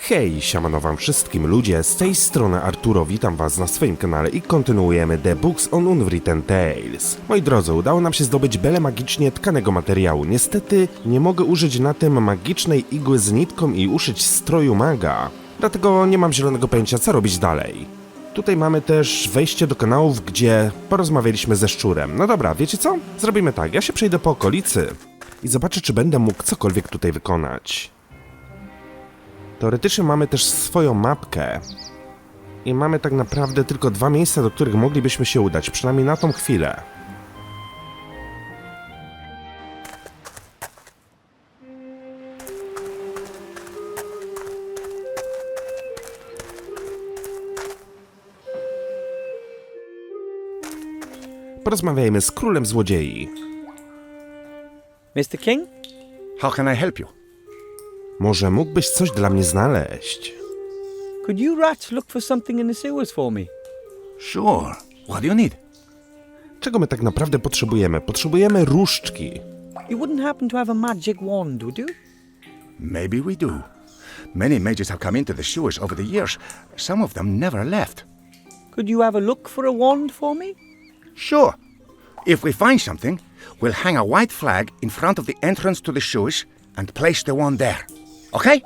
Hej, siemano wam wszystkim ludzie, z tej strony Arturo, witam was na swoim kanale i kontynuujemy The Books on Unwritten Tales. Moi drodzy, udało nam się zdobyć belę magicznie tkanego materiału. Niestety nie mogę użyć na tym magicznej igły z nitką i uszyć stroju maga, dlatego nie mam zielonego pojęcia, co robić dalej. Tutaj mamy też wejście do kanałów, gdzie porozmawialiśmy ze szczurem. No dobra, wiecie co? Zrobimy tak, ja się przejdę po okolicy i zobaczę, czy będę mógł cokolwiek tutaj wykonać. Teoretycznie mamy też swoją mapkę i mamy tak naprawdę tylko dwa miejsca, do których moglibyśmy się udać, przynajmniej na tą chwilę. Porozmawiajmy z królem złodziei. Mr. King? How can I help you? Może mógłbyś coś dla mnie znaleźć? Could you rats look for something in the sewers for me? Sure. What do you need? Czego my tak naprawdę potrzebujemy? Potrzebujemy różdżki. You wouldn't happen to have a magic wand, would you? Maybe we do. Many mages have come into the sewers over the years. Some of them never left. Could you have a look for a wand for me? Sure. If we find something, we'll hang a white flag in front of the entrance to the sewers and place the wand there. Okay?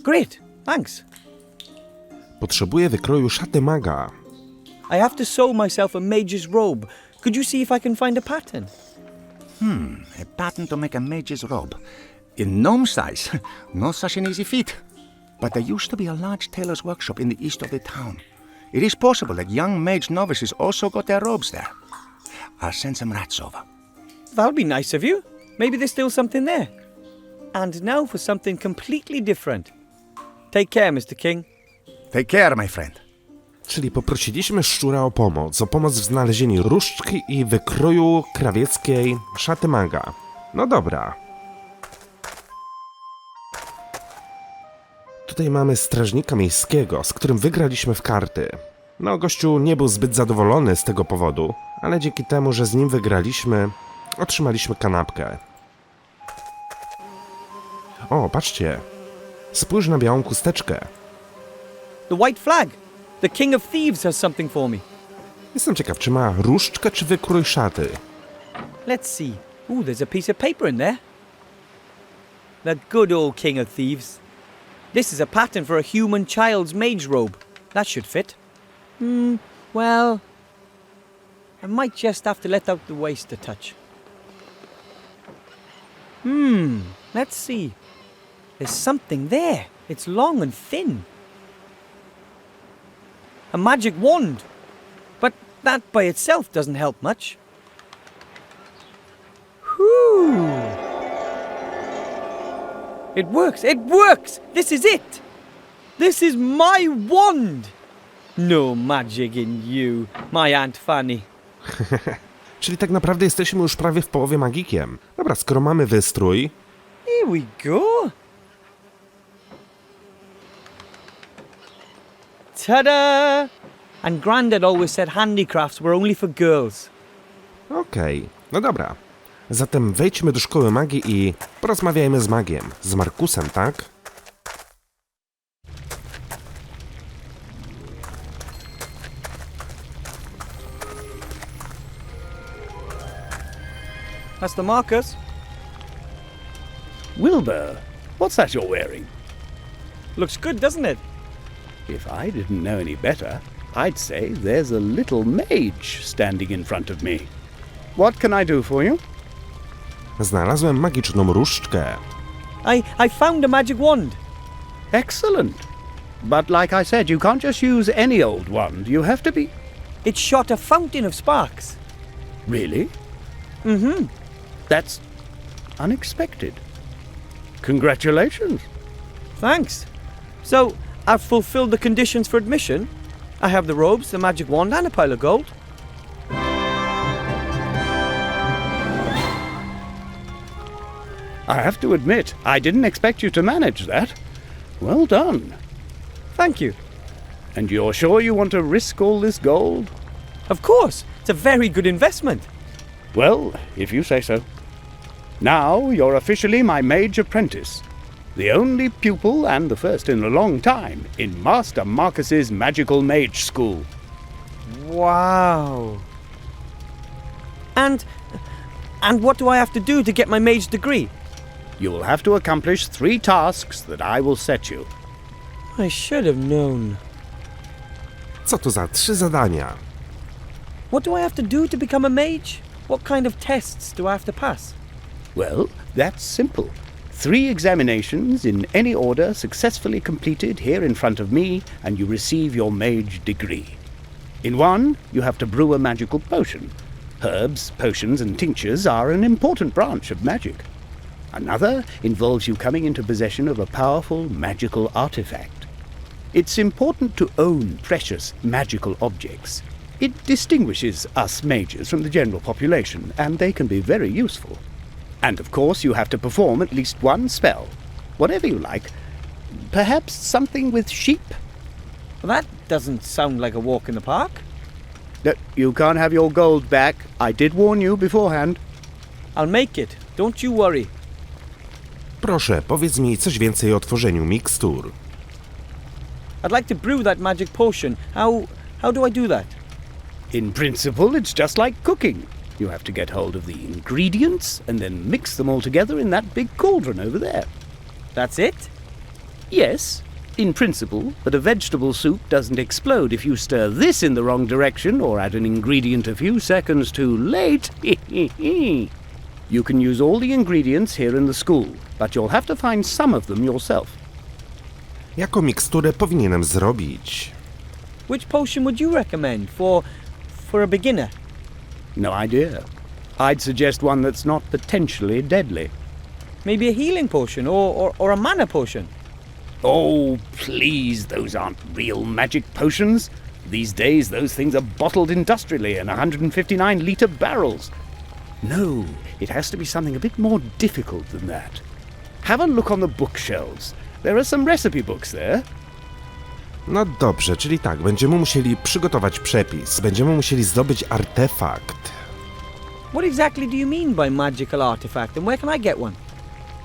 Great, thanks. Potrzebuję wykroju szaty maga. I have to sew myself a mage's robe. Could you see if I can find a pattern? A pattern to make a mage's robe. In gnome size. No such an easy feat. But there used to be a large tailor's workshop in the east of the town. It is possible that young mage novices also got their robes there. I'll send some rats over. That'll be nice of you. Maybe there's still something there. And now for something completely different. Take care, Mr. King. Take care, my friend. Czyli poprosiliśmy szczura o pomoc w znalezieniu różdżki i wykroju krawieckiej szaty maga. No dobra. Tutaj mamy strażnika miejskiego, z którym wygraliśmy w karty. No, gościu nie był zbyt zadowolony z tego powodu, ale dzięki temu, że z nim wygraliśmy, otrzymaliśmy kanapkę. O, patrzcie. Spójrz na białą chusteczkę. The white flag. The King of Thieves has something for me. Jestem ciekaw, czy ma różdżkę, czy wykrój szaty. Let's see. Ooh, there's a piece of paper in there. The good old King of Thieves. This is a pattern for a human child's mage robe. That should fit. Well, I might just have to let out the waist a touch. Let's see. There's something there. It's long and thin. A magic wand. But that by itself doesn't help much. Whew. It works! It works! This is it! This is my wand! No magic in you, my Aunt Fanny. Czyli tak naprawdę jesteśmy już prawie w połowie magikiem. Dobra, skoro mamy wystrój... Here we go! Ta-da! And Grandad always said handicrafts were only for girls. Okej, no dobra. Zatem wejdźmy do szkoły magii i porozmawiajmy z magiem. Z Markusem, tak? That's the Marcus. Wilbur, what's that you're wearing? Looks good, doesn't it? If I didn't know any better, I'd say there's a little mage standing in front of me. What can I do for you? Znalazłem magiczną różdżkę. I found a magic wand. Excellent. But like I said, you can't just use any old wand. You have to be... It shot a fountain of sparks. Really? Mm-hmm. That's unexpected. Congratulations. Thanks. So, I've fulfilled the conditions for admission. I have the robes, the magic wand, and a pile of gold. I have to admit, I didn't expect you to manage that. Well done. Thank you. And you're sure you want to risk all this gold? Of course. It's a very good investment. Well, if you say so. Now you're officially my mage apprentice. The only pupil, and the first in a long time, in Master Marcus's magical mage school. Wow. And what do I have to do to get my mage degree? You will have to accomplish 3 tasks that I will set you. I should have known. Co to za 3 zadania? What do I have to do to become a mage? What kind of tests do I have to pass? Well, that's simple. 3 examinations in any order successfully completed here in front of me, and you receive your mage degree. In one, you have to brew a magical potion. Herbs, potions, and tinctures are an important branch of magic. Another involves you coming into possession of a powerful magical artifact. It's important to own precious magical objects. It distinguishes us mages from the general population, and they can be very useful. And of course you have to perform at least 1 spell, whatever you like. Perhaps something with sheep? Well, that doesn't sound like a walk in the park. No, you can't have your gold back. I did warn you beforehand. I'll make it, don't you worry. Proszę, powiedz mi coś więcej o tworzeniu mikstur. I'd like to brew that magic potion. How do I do that? In principle, it's just like cooking. You have to get hold of the ingredients and then mix them all together in that big cauldron over there. That's it? Yes, in principle, but a vegetable soup doesn't explode if you stir this in the wrong direction or add an ingredient a few seconds too late. You can use all the ingredients here in the school, but you'll have to find some of them yourself. Jaką miksturę powinienem zrobić? Which potion would you recommend for a beginner? No idea. I'd suggest one that's not potentially deadly. Maybe a healing potion or a mana potion? Oh, please, those aren't real magic potions. These days, those things are bottled industrially in 159-litre barrels. No, it has to be something a bit more difficult than that. Have a look on the bookshelves. There are some recipe books there. No dobrze, czyli tak, będziemy musieli przygotować przepis, będziemy musieli zdobyć artefakt. What exactly do you mean by magical artifact, and where can I get one?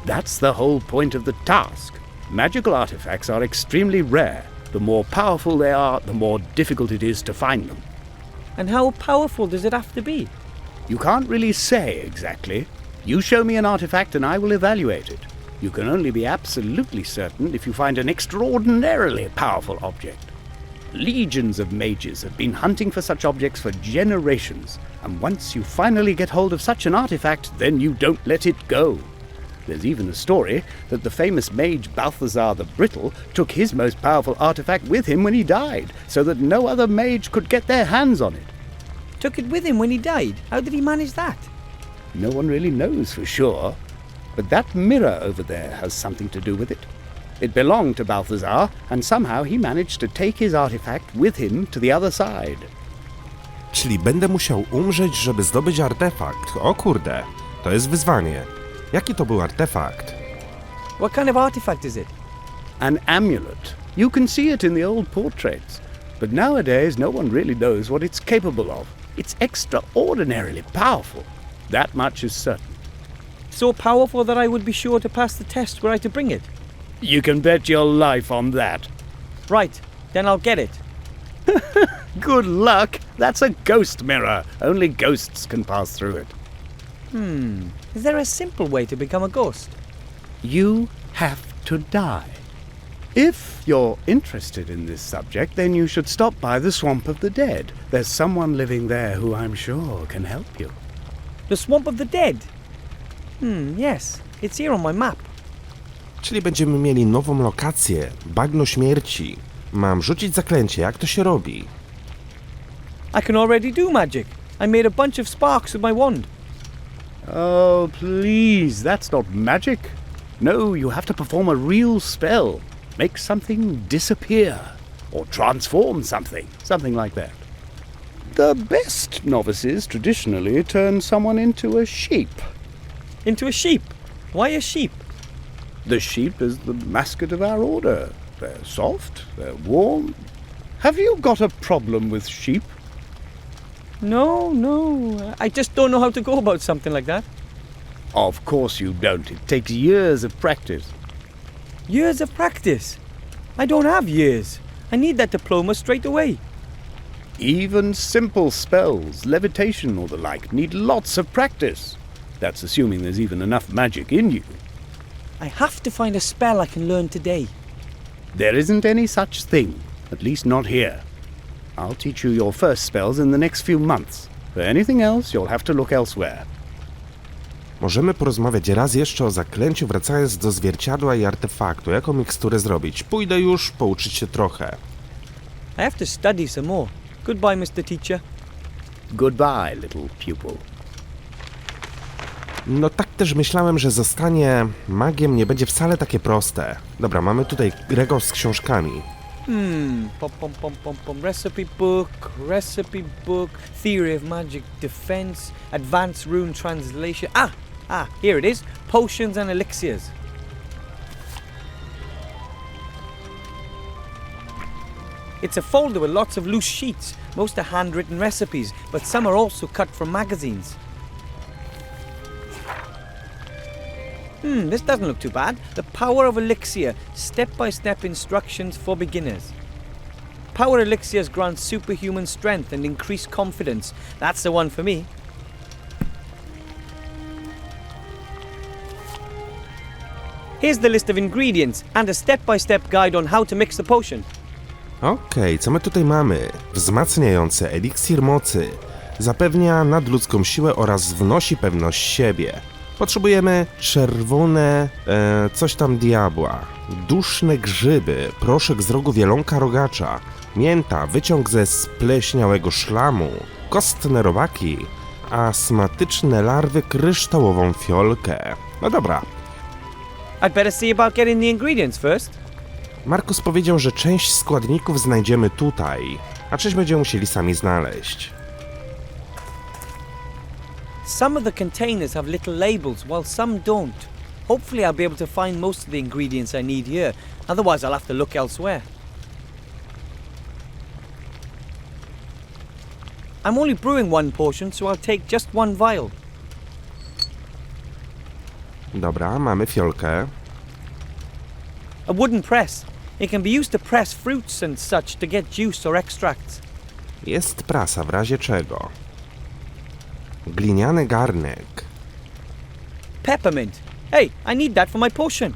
That's the whole point of the task. Magical artifacts are extremely rare. The more powerful they are, the more difficult it is to find them. And how powerful does it have to be? You can't really say exactly. You show me an artifact and I will evaluate it. You can only be absolutely certain if you find an extraordinarily powerful object. Legions of mages have been hunting for such objects for generations, and once you finally get hold of such an artifact, then you don't let it go. There's even a story that the famous mage Balthazar the Brittle took his most powerful artifact with him when he died, so that no other mage could get their hands on it. Took it with him when he died? How did he manage that? No one really knows for sure, but that mirror over there has something to do with it. It belonged to Balthazar, and somehow he managed to take his artifact with him to the other side. Czyli będę musiał umrzeć, żeby zdobyć artefakt. O kurde, to jest wyzwanie. Jaki to był artefakt? What kind of artifact is it? An amulet. You can see it in the old portraits, but nowadays no one really knows what it's capable of. It's extraordinarily powerful. That much is certain. So powerful that I would be sure to pass the test were I to bring it. You can bet your life on that. Right, then I'll get it. Good luck. That's a ghost mirror. Only ghosts can pass through it. Is there a simple way to become a ghost? You have to die. If you're interested in this subject, then you should stop by the Swamp of the Dead. There's someone living there who I'm sure can help you. The Swamp of the Dead? Yes, it's here on my map. Czyli będziemy mieli nową lokację, bagno śmierci. Mam rzucić zaklęcie, jak to się robi? I can already do magic. I made a bunch of sparks with my wand. Oh, please, that's not magic. No, you have to perform a real spell. Make something disappear. Or transform something like that. The best novices traditionally turn someone into a sheep. Into a sheep? Why a sheep? The sheep is the mascot of our order. They're soft, they're warm. Have you got a problem with sheep? No. I just don't know how to go about something like that. Of course you don't. It takes years of practice. Years of practice. I don't have years. I need that diploma straight away. Even simple spells, levitation or the like, need lots of practice. That's assuming there's even enough magic in you. I have to find a spell I can learn today. There isn't any such thing, at least not here. I'll teach you your first spells in the next few months. For anything else, you'll have to look elsewhere. Możemy porozmawiać raz jeszcze o zaklęciu, wracając do zwierciadła i artefaktu. Jaką miksturę zrobić? Pójdę już pouczyć się trochę. I have to study some more. Goodbye, Mr. Teacher. Goodbye, little pupil. No tak też myślałem, że zostanie magiem nie będzie wcale takie proste. Dobra, mamy tutaj regał z książkami. Recipe book, theory of magic defense, advanced rune translation. Here it is. Potions and elixirs. It's a folder with lots of loose sheets. Most are handwritten recipes, but some are also cut from magazines. This doesn't look too bad. The power of elixir. Step-by-step instructions for beginners. Power elixirs grant superhuman strength and increased confidence. That's the one for me. Here's the list of ingredients and a step-by-step guide on how to mix the potion. Okej, co my tutaj mamy? Wzmacniający eliksir mocy. Zapewnia nadludzką siłę oraz wnosi pewność siebie. Potrzebujemy czerwone, coś tam diabła, duszne grzyby, proszek z rogu wielonka rogacza, mięta, wyciąg ze spleśniałego szlamu, kostne robaki, astmatyczne larwy, kryształową fiolkę. No dobra. I'd better see about getting the ingredients first. Markus powiedział, że część składników znajdziemy tutaj, a część będziemy musieli sami znaleźć. Some of the containers have little labels, while some don't. Hopefully I'll be able to find most of the ingredients I need here, otherwise I'll have to look elsewhere. I'm only brewing one potion, so I'll take just one vial. Dobra, mamy fiolkę. A wooden press. It can be used to press fruits and such to get juice or extracts. Jest prasa, w razie czego. Gliniany garnek. Peppermint. Hey, I need that for my potion.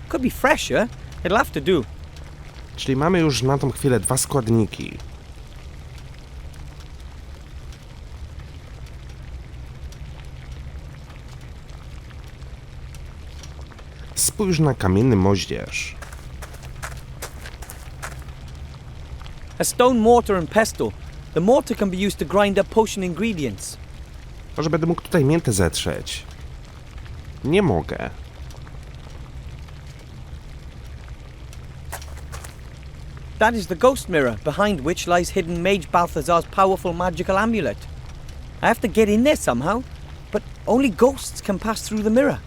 Could be fresher. It'll have to do. Czyli mamy już na tą chwilę dwa składniki. Spójrz na kamienny moździerz. A stone mortar and pestle. The mortar can be used to grind up potion ingredients. Może będę mógł tutaj miętę zetrzeć. Nie mogę. That is the ghost mirror, behind which lies hidden Mage Balthazar's powerful magical amulet. I have to get in there somehow, but only ghosts can pass through the mirror.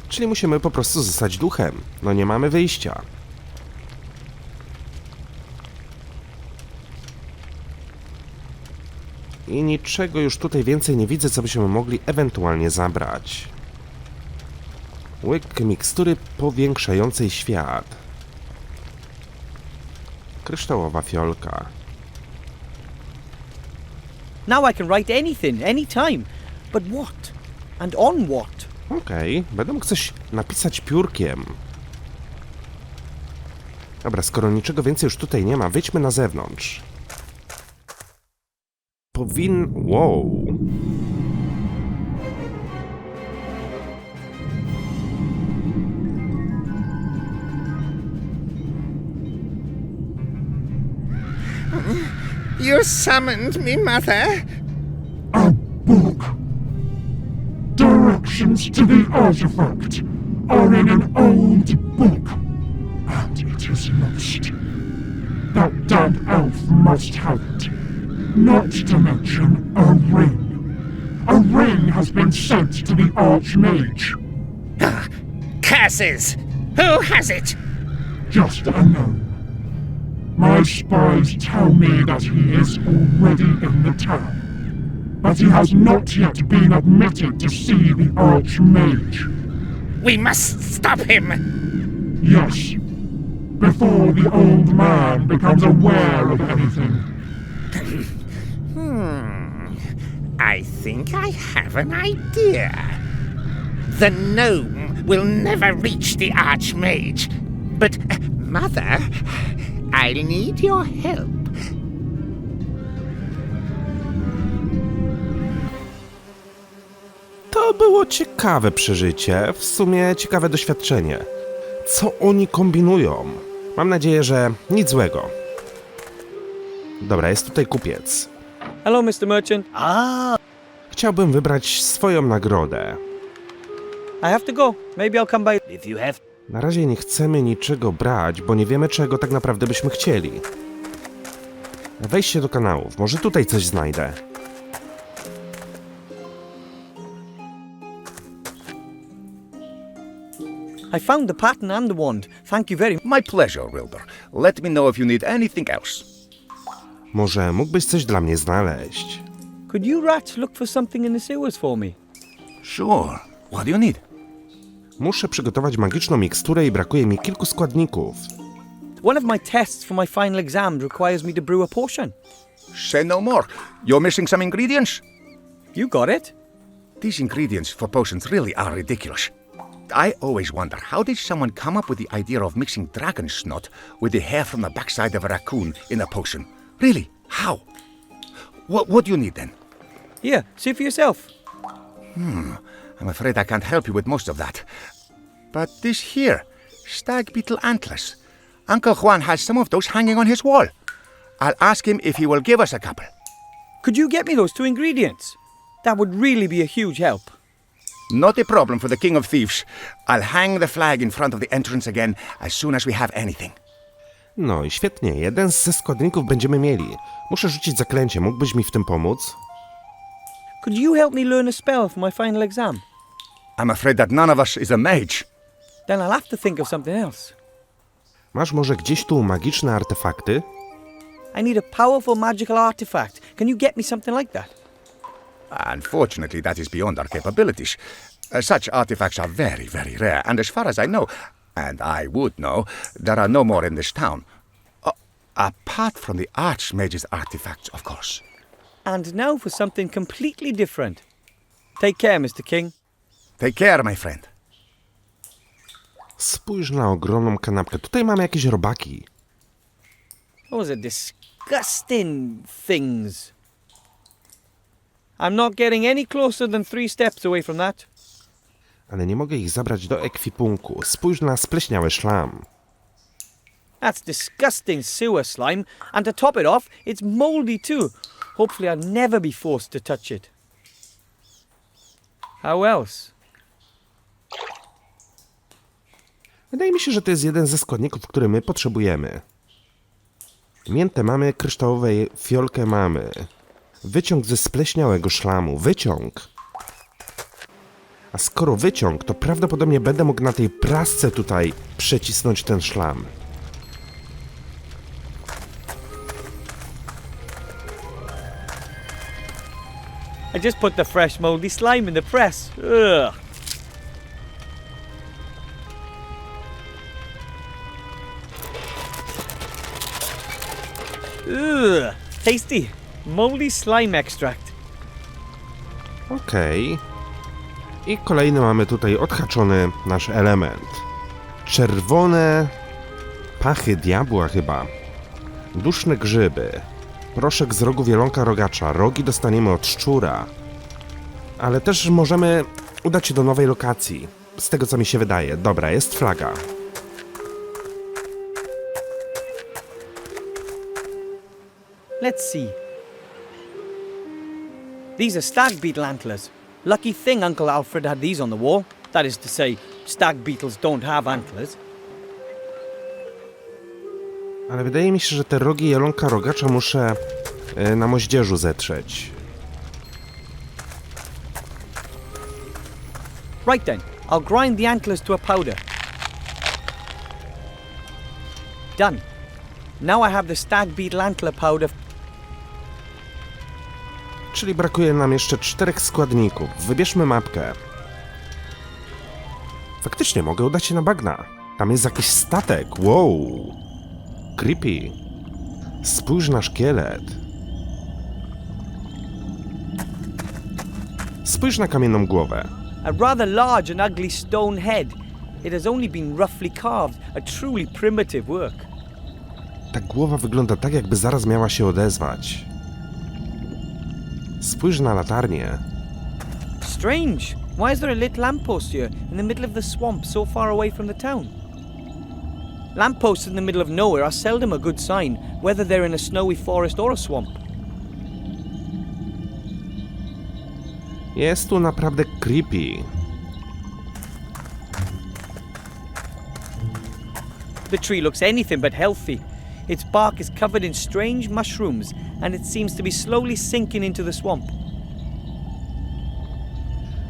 Czyli musimy po prostu zostać duchem. No nie mamy wyjścia. I niczego już tutaj więcej nie widzę, co byśmy mogli ewentualnie zabrać. Łyk mikstury powiększającej świat. Kryształowa fiolka. Now I can write anything, anytime. But what? And on what? Okej, będę mógł coś napisać piórkiem. Dobra, skoro niczego więcej już tutaj nie ma, wyjdźmy na zewnątrz. Wow. You summoned me, Mother? A book. Directions to the artifact are in an old book, and it is lost. That damned elf must have it. Not to mention a ring. A ring has been sent to the Archmage. Curses! Who has it? Just unknown. My spies tell me that he is already in the town, but he has not yet been admitted to see the Archmage. We must stop him! Yes. Before the old man becomes aware of anything. I think I have an idea. The gnome will never reach the Archmage. But, Mother, I'll need your help. To było ciekawe przeżycie, w sumie ciekawe doświadczenie. Co oni kombinują? Mam nadzieję, że nic złego. Dobra, jest tutaj kupiec. Hello, Mr. Merchant. Chciałbym wybrać swoją nagrodę. I have to go. Maybe I'll come by if you have. Na razie nie chcemy niczego brać, bo nie wiemy, czego tak naprawdę byśmy chcieli. Wejście do kanałów. Może tutaj coś znajdę. I found the pattern and the wand. Thank you very much. My pleasure, Wilbur. Let me know if you need anything else. Może mógłbyś coś dla mnie znaleźć? Could you rats look for something in the sewers for me? Sure. What do you need? Muszę przygotować magiczną miksturę i brakuje mi kilku składników. One of my tests for my final exam requires me to brew a potion. Say no more. You're missing some ingredients. You got it? These ingredients for potions really are ridiculous. I always wonder, how did someone come up with the idea of mixing dragon snot with the hair from the backside of a raccoon in a potion? Really? How? What do you need then? Here, see for yourself. I'm afraid I can't help you with most of that. But this here, stag beetle antlers. Uncle Juan has some of those hanging on his wall. I'll ask him if he will give us a couple. Could you get me those 2 ingredients? That would really be a huge help. Not a problem for the King of Thieves. I'll hang the flag in front of the entrance again as soon as we have anything. No i świetnie, jeden ze składników będziemy mieli. Muszę rzucić zaklęcie, mógłbyś mi w tym pomóc? Could you help me learn a spell for my final exam? I'm afraid that none of us is a mage. Then I'll have to think of something else. Masz może gdzieś tu magiczne artefakty? I need a powerful magical artifact. Can you get me something like that? Unfortunately, that is beyond our capabilities. Such artifacts are very, very rare, and as far as I know, and I would know, there are no more in this town. Apart from the Archmage's artifacts, of course. And now for something completely different. Take care, Mr. King. Take care, my friend. Spójrz na ogromną kanapkę. Tutaj mamy jakieś robaki. Those are disgusting things. I'm not getting any closer than 3 steps away from that. Ale nie mogę ich zabrać do ekwipunku. Spójrz na spleśniały szlam. That's disgusting sewer slime, and to top it off, it's mouldy too. Hopefully I'll never be forced to touch it. How else? Wydaje mi się, że to jest jeden ze składników, który my potrzebujemy. Miętę mamy, kryształowej fiolkę mamy. Wyciąg ze spleśniałego szlamu. Wyciąg. A skoro wyciąg, to prawdopodobnie będę mógł na tej prasce tutaj przecisnąć ten szlam. I just put the fresh mouldy slime in the press. Ugh. Ugh. Tasty. Mouldy slime extract. Okej. I kolejny mamy tutaj odhaczony nasz element. Czerwone pachy diabła chyba. Duszne grzyby. Proszek z rogu wielonka rogacza. Rogi dostaniemy od szczura. Ale też możemy udać się do nowej lokacji. Z tego co mi się wydaje. Dobra, jest flaga. Let's see. These are stag beetle antlers. Lucky thing Uncle Alfred had these on the wall. That is to say, stag beetles don't have antlers. Ale wydaje mi się, że te rogi jelonka rogacza muszę na moździerzu zetrzeć. Right then, I'll grind the antlers to a powder. Done. Now I have the stag beetle antler powder. Czyli brakuje nam jeszcze 4 składników. Wybierzmy mapkę. Faktycznie mogę udać się na bagna. Tam jest jakiś statek. Wow. Creepy. Spójrz na szkielet. Spójrz na kamienną głowę. A rather large and ugly stone head. It has only been roughly carved, a truly primitive work. Ta głowa wygląda tak, jakby zaraz miała się odezwać. Spójrz na latarnię. Strange. Why is there a lit lamppost here in the middle of the swamp so far away from the town? Lampposts in the middle of nowhere are seldom a good sign, whether they're in a snowy forest or a swamp. Jest tu naprawdę creepy. The tree looks anything but healthy. Its bark is covered in strange mushrooms, and it seems to be slowly sinking into the swamp.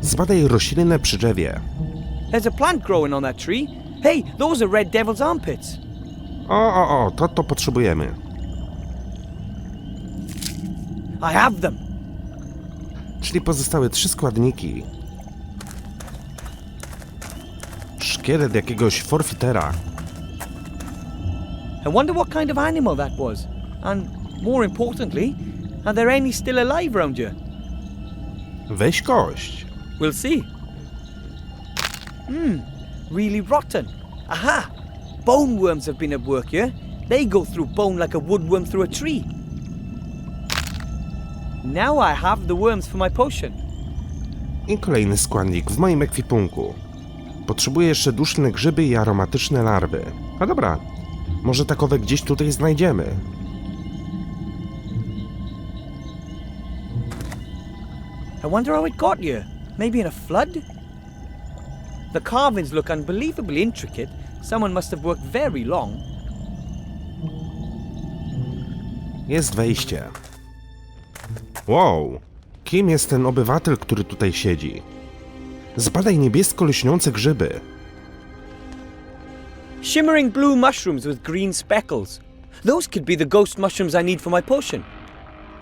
Zbadaj roślinę przy drzewie. There's a plant growing on that tree. Hey, those are red devil's armpits. To potrzebujemy. I have them. Czyli pozostały 3 składniki. Szkielet jakiegoś forfitera. I wonder what kind of animal that was. And more importantly, are there any still alive around here? Weź kość. We'll see. Really rotten. Aha! Bone worms have been at work here. They go through bone like a woodworm through a tree. Now I have the worms for my potion. I kolejny składnik w moim ekwipunku. Potrzebuję jeszcze duszne grzyby i aromatyczne larwy. A dobra, może takowe gdzieś tutaj znajdziemy. I wonder how it got here. Maybe in a flood? The carvings look unbelievably intricate. Someone must have worked very long. Jest wejście. Wow, kim jest ten obywatel, który tutaj siedzi? Zbadaj niebiesko lśniące grzyby. Shimmering blue mushrooms with green speckles. Those could be the ghost mushrooms I need for my potion.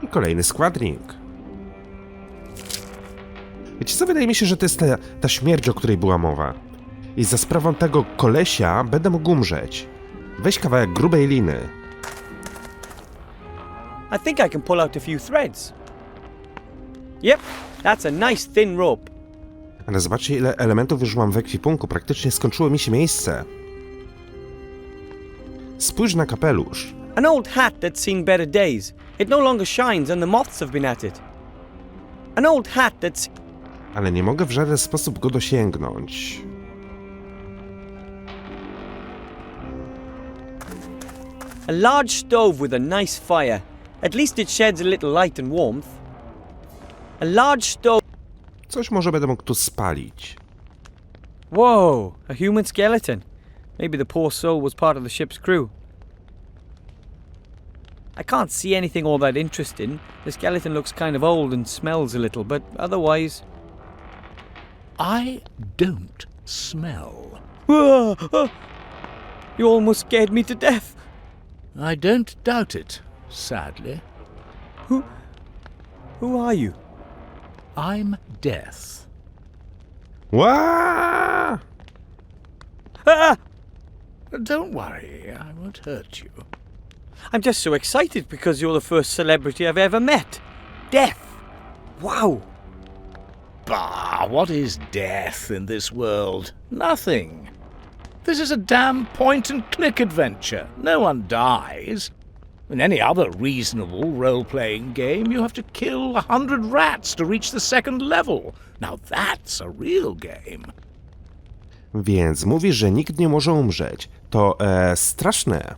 I kolejny składnik. Wiecie co, wydaje mi się, że to jest ta śmierć, o której była mowa. I za sprawą tego kolesia będę mógł umrzeć. Weź kawałek grubej liny. I think I can pull out a few threads. Yep, that's a nice thin rope. Ale zobaczcie, ile elementów już mam w ekwipunku. Praktycznie skończyło mi się miejsce. Spójrz na kapelusz. An old hat that's seen better days. It no longer shines and the moths have been at it. An old hat that's... Ale nie mogę w żaden sposób go dosięgnąć. A large stove with a nice fire. At least it sheds a little light and warmth. A large stove... Coś może będę mógł tu spalić. Whoa, a human skeleton. Maybe the poor soul was part of the ship's crew. I can't see anything all that interesting. The skeleton looks kind of old and smells a little, but otherwise... I don't smell. You almost scared me to death. I don't doubt it, sadly. Who are you? I'm death. Ła! Ah! Don't worry, I won't hurt you. I'm just so excited because you're the first celebrity I've ever met. Death. Wow. Bah, what is death in this world? Nothing. This is a damn point-and-click adventure. No one dies. In any other reasonable role-playing game, you have to kill 100 rats to reach the second level. Now that's a real game. Więc mówisz, że nikt nie może umrzeć. To, straszne.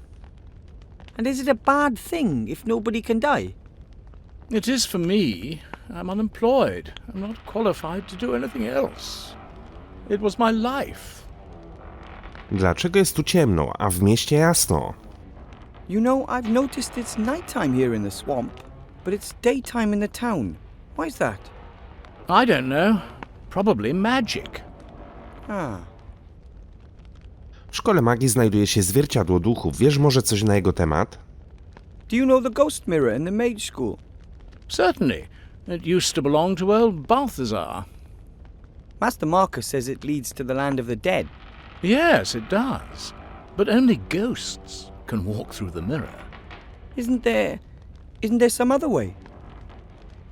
And is it a bad thing if nobody can die? It is for me. I'm unemployed. I'm not qualified to do anything else. It was my life. Dlaczego jest tu ciemno, a w mieście jasno? You know, I've noticed it's nighttime here in the swamp, but it's daytime in the town. Why is that? I don't know. Probably magic. Ah. W szkole magii znajduje się zwierciadło duchów. Wiesz może coś na jego temat? Do you know the ghost mirror in the mage school? Certainly. It used to belong to old Balthazar. Master Marcus says it leads to the land of the dead. Yes, it does. But only ghosts can walk through the mirror. Isn't there some other way?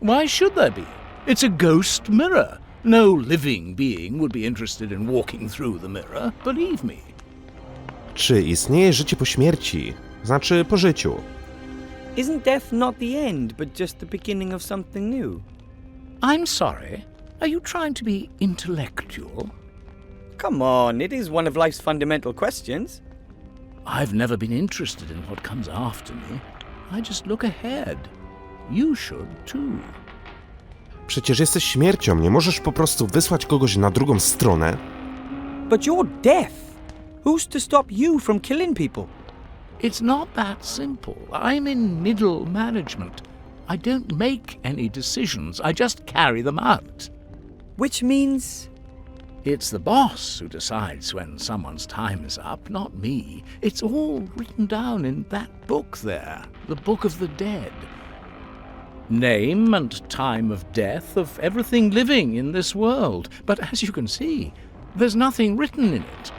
Why should there be? It's a ghost mirror. No living being would be interested in walking through the mirror, believe me. Czy istnieje życie po śmierci? Znaczy po życiu. Isn't death not the end, but just the beginning of something new? I'm sorry. Are you trying to be intellectual? Come on, it is one of life's fundamental questions. I've never been interested in what comes after me. I just look ahead. You should too. Przecież jesteś śmiercią, nie możesz po prostu wysłać kogoś na drugą stronę? But you're death. Who's to stop you from killing people? It's not that simple. I'm in middle management. I don't make any decisions. I just carry them out. Which means... It's the boss who decides when someone's time is up, not me. It's all written down in that book there, the Book of the Dead. Name and time of death of everything living in this world. But as you can see, there's nothing written in it.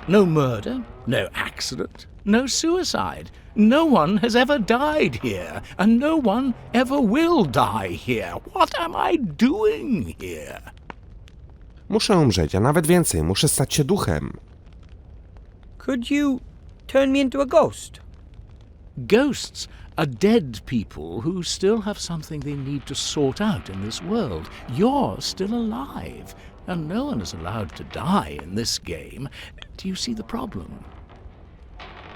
No murder, no accident, no suicide. No one has ever died here, and no one ever will die here. What am I doing here? Muszę umrzeć, a nawet więcej, muszę stać się duchem. Could you turn me into a ghost? Ghosts are dead people who still have something they need to sort out in this world. You're still alive, and no one is allowed to die in this game. Do you see the problem?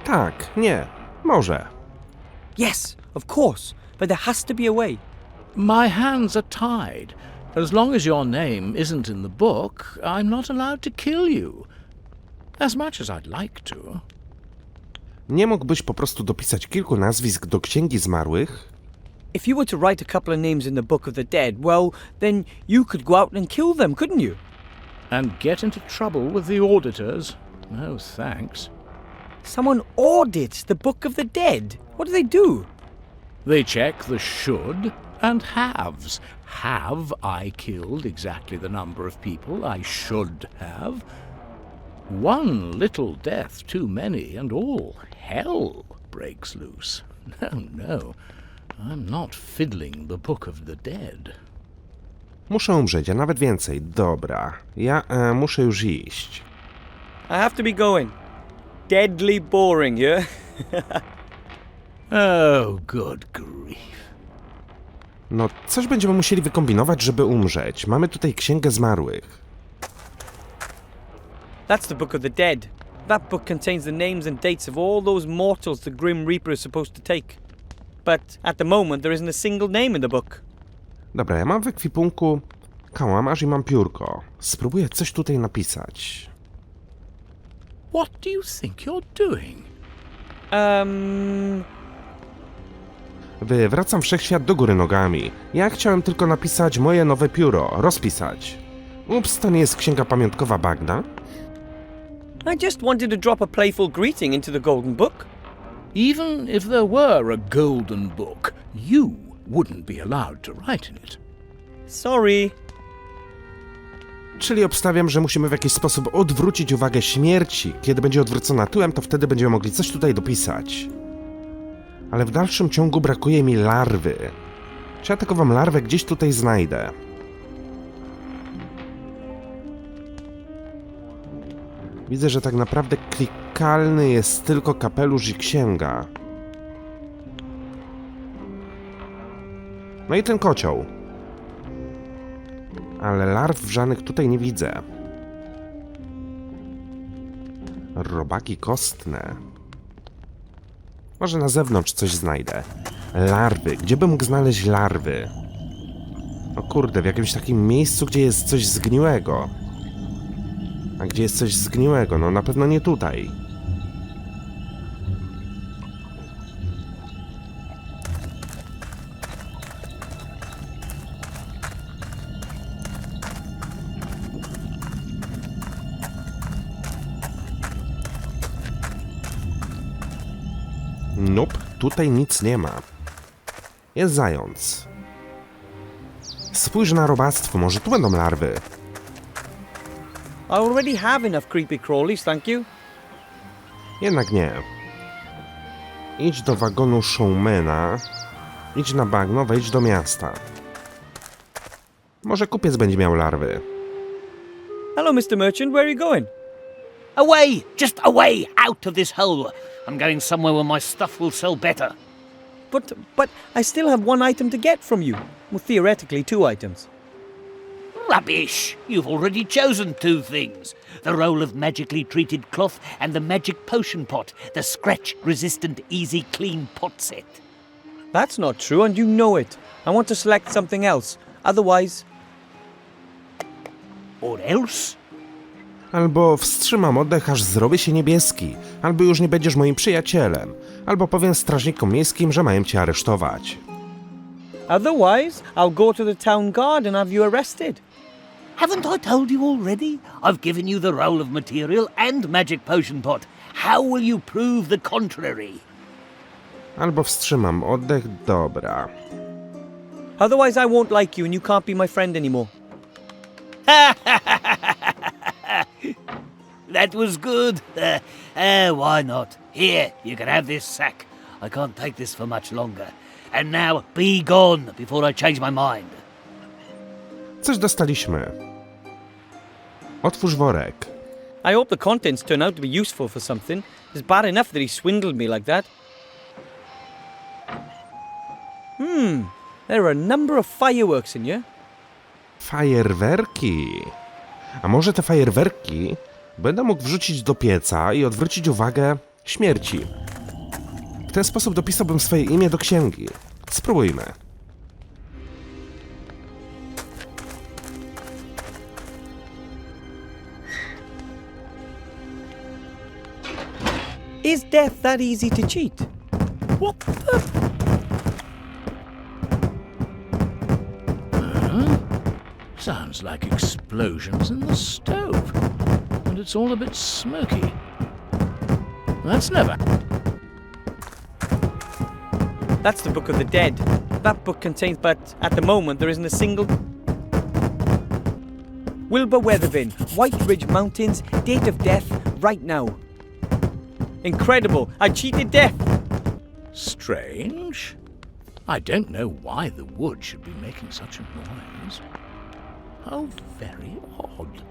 Tak, nie, może. Yes, of course, but there has to be a way. My hands are tied. As long as your name isn't in the book, I'm not allowed to kill you. As much as I'd like to. Nie mógłbyś po prostu dopisać kilku nazwisk do Księgi Zmarłych? If you were to write a couple of names in the Book of the Dead, well, then you could go out and kill them, couldn't you? And get into trouble with the auditors? No thanks. Someone audits the Book of the Dead. What do they do? They check the should and haves. Have I killed exactly the number of people I should have? One little death too many and all hell breaks loose. No, I'm not fiddling the Book of the Dead. Muszę umrzeć, a nawet więcej. Dobra, ja muszę już iść. I have to be going. Deadly boring, yeah? Oh, good grief. No, coś będziemy musieli wykombinować, żeby umrzeć. Mamy tutaj Księgę Zmarłych. That's the Book of the Dead. That book contains the names and dates of all those mortals the Grim Reaper is supposed to take. But at the moment there isn't a single name in the book. Dobra, ja mam w ekwipunku kałamarz i mam piórko. Spróbuję coś tutaj napisać. What do you think you're doing? Wywracam wszechświat do góry nogami. Ja chciałem tylko napisać moje nowe pióro, rozpisać. Ups, to nie jest księga pamiątkowa bagna? I just wanted to drop a playful greeting into the Golden Book. Even if there were a golden book, you wouldn't be allowed to write in it. Sorry. Czyli obstawiam, że musimy w jakiś sposób odwrócić uwagę śmierci. Kiedy będzie odwrócona tyłem, to wtedy będziemy mogli coś tutaj dopisać. Ale w dalszym ciągu brakuje mi larwy. Czy ja takową larwę gdzieś tutaj znajdę? Widzę, że tak naprawdę klikalny jest tylko kapelusz i księga. No i ten kocioł. Ale larw żadnych tutaj nie widzę. Robaki kostne. Może na zewnątrz coś znajdę. Larwy. Gdzie bym mógł znaleźć larwy? O kurde, w jakimś takim miejscu, gdzie jest coś zgniłego. A gdzie jest coś zgniłego? No na pewno nie tutaj. Nope, tutaj nic nie ma. Jest zając. Spójrz na robactwo, może tu będą larwy. I already have enough creepy crawlies, thank you. Jednak nie. Idź do wagonu showmana, idź na bagno, wejdź do miasta. Może kupiec będzie miał larwy. Hello, Mr. Merchant, where are you going? Away! Just away! Out of this hole! I'm going somewhere where my stuff will sell better. But I still have one item to get from you. Well, theoretically, 2 items. Rubbish! You've already chosen 2 things. The roll of magically treated cloth and the magic potion pot. The scratch-resistant, easy, clean pot set. That's not true, and you know it. I want to select something else. Otherwise... Or else? Albo wstrzymam oddech, aż zrobię się niebieski, albo już nie będziesz moim przyjacielem, albo powiem strażnikom miejskim, że mają cię aresztować. Otherwise, I'll go to the town guard and have you arrested. Haven't I told you already? I've given you the roll of material and magic potion pot. How will you prove the contrary? Albo wstrzymam oddech, dobra. Otherwise, I won't like you and you can't be my friend anymore. That was good. Why not? Here, you can have this sack. I can't take this for much longer. And now, be gone before I change my mind. Coś dostaliśmy. Otwórz worek. I hope the contents turn out to be useful for something. It's bad enough that he swindled me like that. There are a number of fireworks in here. Fajerwerki. A może te fajerwerki będę mógł wrzucić do pieca i odwrócić uwagę śmierci. W ten sposób dopisałbym swoje imię do księgi. Spróbujmy. Is death that easy to cheat? What the? Sounds like explosions in the stove. And it's all a bit smoky. That's never... That's the Book of the Dead. That book contains, but at the moment there isn't a single... Wilbur Weathervin, White Ridge Mountains, date of death, right now. Incredible! I cheated death! Strange. I don't know why the wood should be making such a noise. How very odd.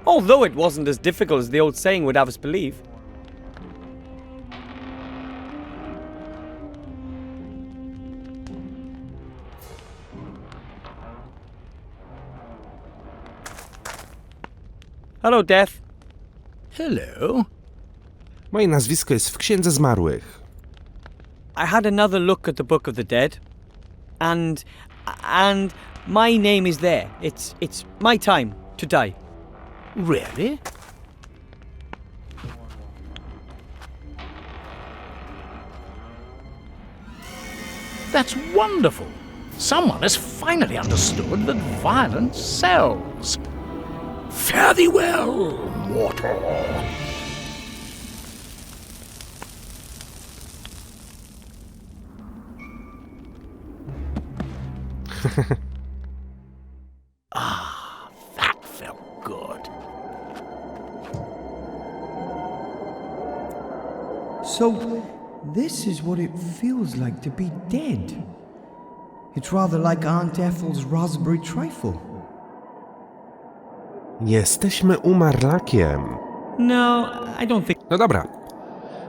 Although it wasn't as difficult as the old saying would have us believe. Hello, Death. Hello. Moje nazwisko jest w Księdze Zmarłych. I had another look at the Book of the Dead, and my name is there. It's my time to die. Really? That's wonderful. Someone has finally understood that violence sells. Fare thee well, mortal. That felt good. So, this is what it feels like to be dead. It's rather like Aunt Ethel's raspberry trifle. Jesteśmy umarlakiem. No, I don't think... No dobra.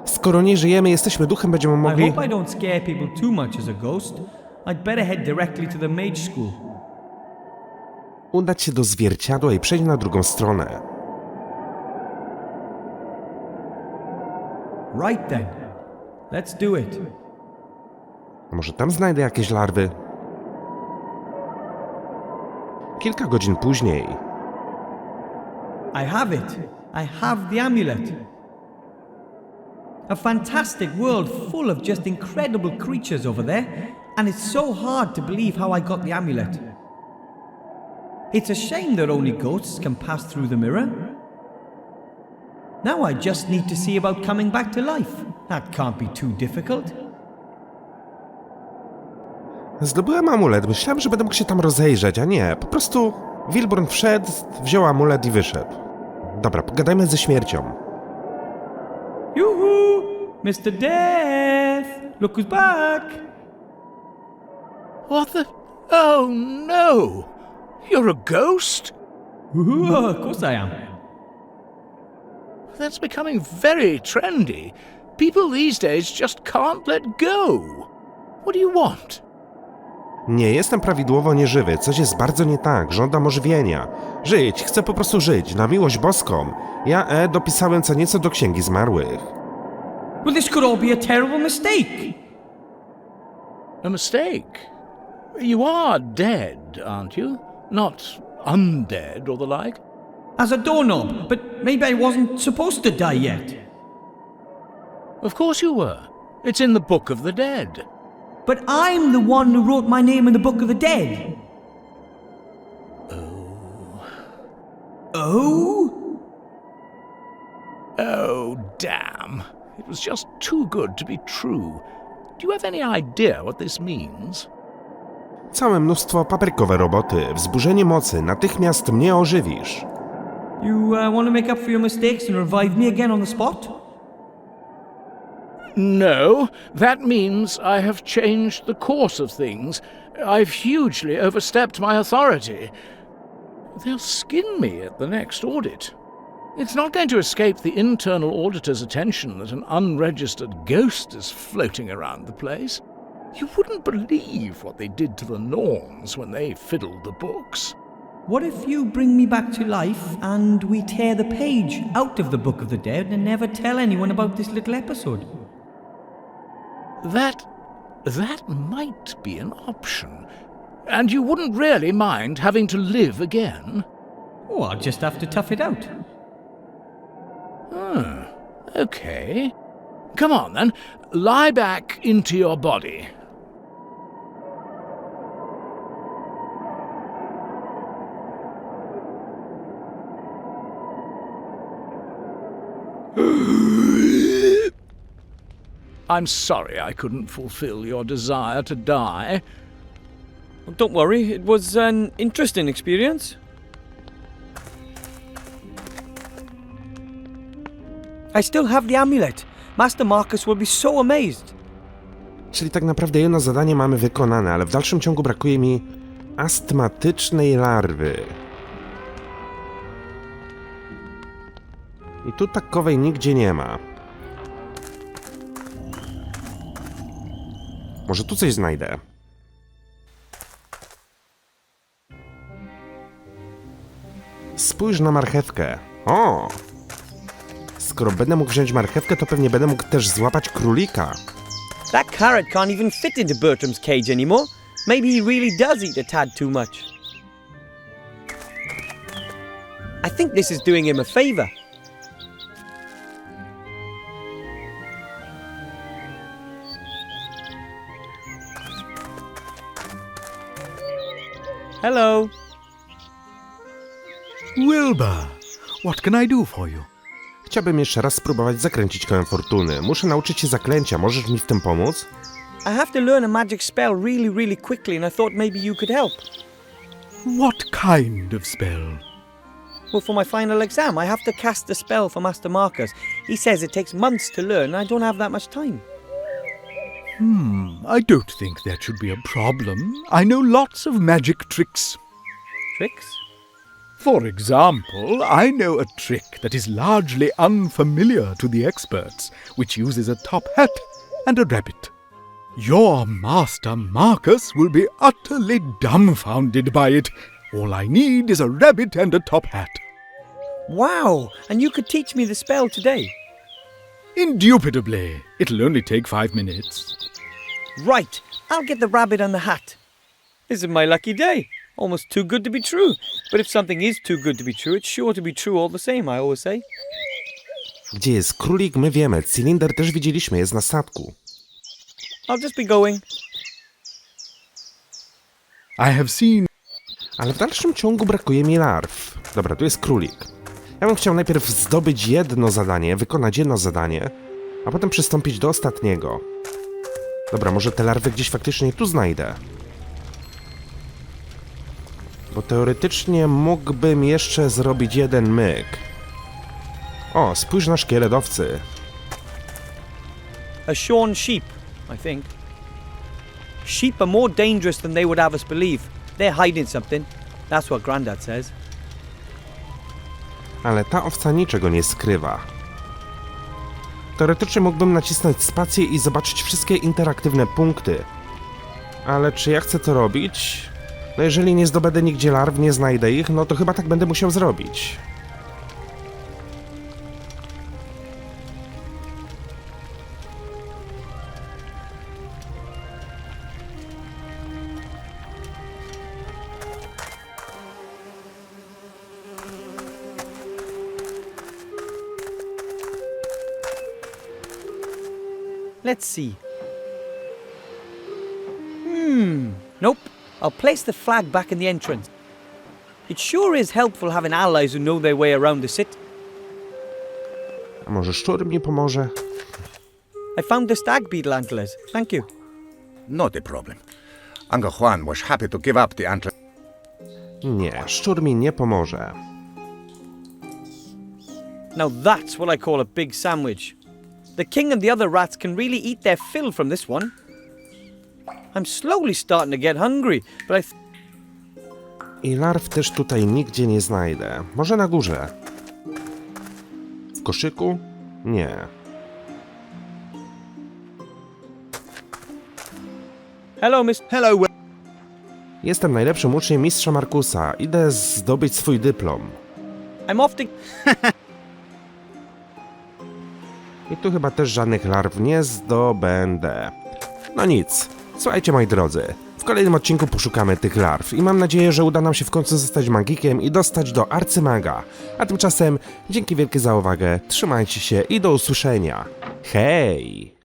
Skoro nie żyjemy, jesteśmy duchem, będziemy I mogli... hope I don't scare people too much as a ghost. I'd better head directly to the mage school. udać się do zwierciadła i przejść na drugą stronę. Right then. Let's do it. Może tam znajdę jakieś larwy? Kilka godzin później. I have it. I have the amulet. A fantastic world full of just incredible creatures over there, and it's so hard to believe how I got the amulet. It's a shame that only ghosts can pass through the mirror. Now I just need to see about coming back to life. That can't be too difficult. Zdobyłem amulet. Myślałem, że będę mógł się tam rozejrzeć, a nie. Po prostu Wilburn wszedł, wziął amulet i wyszedł. Dobra, pogadajmy ze śmiercią. Yoo-hoo! Mr. Death! Look who's back! What the? Oh no! You're a ghost? Ooh, of course I am. That's becoming very trendy. People these days just can't let go. What do you want? Nie, jestem prawidłowo nieżywy, coś jest bardzo nie tak, żądam ożywienia. Żyć, chcę po prostu żyć, na miłość boską. Ja, dopisałem co nieco do księgi zmarłych. Well, this could all be a terrible mistake. A mistake? You are dead, aren't you? Not undead or the like? As a doorknob, but maybe I wasn't supposed to die yet. Of course you were. It's in the Book of the Dead. But I'm the one who wrote my name in the Book of the Dead. Oh? Oh, damn. It was just too good to be true. Do you have any idea what this means? Całe mnóstwo papierkowe roboty, wzburzenie mocy, natychmiast mnie ożywisz. You want to make up for your mistakes and revive me again on the spot? No, that means I have changed the course of things. I've hugely overstepped my authority. They'll skin me at the next audit. It's not going to escape the internal auditor's attention that an unregistered ghost is floating around the place. You wouldn't believe what they did to the Norns when they fiddled the books. What if you bring me back to life and we tear the page out of the Book of the Dead and never tell anyone about this little episode? That might be an option. And you wouldn't really mind having to live again? Oh, I'll just have to tough it out. Okay. Come on then, lie back into your body. I'm sorry I couldn't fulfill your desire to die. Don't worry, it was an interesting experience. I still have the amulet. Master Marcus will be so amazed. Czyli tak naprawdę jedno zadanie mamy wykonane, ale w dalszym ciągu brakuje mi astmatycznej larwy. I tu takowej nigdzie nie ma. Może tu coś znajdę. Spójrz na marchewkę. O! Skoro będę mógł wziąć marchewkę, to pewnie będę mógł też złapać królika. That carrot can't even fit into Bertram's cage anymore. Maybe he really does eat a tad too much. I think this is doing him a favor. Hello. Wilbur, what can I do for you? Chciałbym jeszcze raz spróbować zakręcić kołem fortuny. Muszę nauczyć się zaklęcia. Możesz mi w tym pomóc? I have to learn a magic spell really quickly, and I thought maybe you could help. What kind of spell? Well, for my final exam, I have to cast a spell for Master Marcus. He says it takes months to learn, and I don't have that much time. I don't think that should be a problem. I know lots of magic tricks. Tricks? For example, I know a trick that is largely unfamiliar to the experts, which uses a top hat and a rabbit. Your Master Marcus will be utterly dumbfounded by it. All I need is a rabbit and a top hat. Wow! And you could teach me the spell today. Indubitably. It'll only take 5 minutes. Right! I'll get the rabbit and the hat. This is my lucky day. Almost too good to be true. But if something is too good to be true, it's sure to be true all the same, I always say. Gdzie jest królik, my wiemy. Cylinder też widzieliśmy, jest na statku. I'll just be going. I have seen... Ale w dalszym ciągu brakuje mi larw. Dobra, tu jest królik. Ja bym chciał najpierw zdobyć jedno zadanie, wykonać jedno zadanie, a potem przystąpić do ostatniego. Dobra, może te larwy gdzieś faktycznie tu znajdę. Bo teoretycznie mógłbym jeszcze zrobić jeden myk. O, spójrz na szkielet owcy. A shorn sheep, I think. Sheep are more dangerous than they would have us believe. They're hiding something. That's what Grandad says. Ale ta owca niczego nie skrywa. Teoretycznie mógłbym nacisnąć spację i zobaczyć wszystkie interaktywne punkty. Ale czy ja chcę to robić? No jeżeli nie zdobędę nigdzie larw, nie znajdę ich, no to chyba tak będę musiał zrobić. Let's see. Nope. I'll place the flag back in the entrance. It sure is helpful having allies who know their way around the city. A może szczur mi pomoże? I found the stag beetle antlers. Thank you. Not a problem. Uncle Juan was happy to give up the antler. Nie, szczur mi nie pomoże. Now that's what I call a big sandwich. The king and the other rats can really eat their fill from this one. I'm slowly starting to get hungry, but I larw też tutaj nigdzie nie znajdę. Może na górze? W koszyku? Nie. Hello, Miss. Hello, Jestem najlepszym uczniem mistrza Markusa. Idę zdobyć swój dyplom. I'm off to... I tu chyba też żadnych larw nie zdobędę. No nic. Słuchajcie, moi drodzy. W kolejnym odcinku poszukamy tych larw i mam nadzieję, że uda nam się w końcu zostać magikiem i dostać do arcymaga. A tymczasem dzięki wielkie za uwagę, trzymajcie się i do usłyszenia. Hej!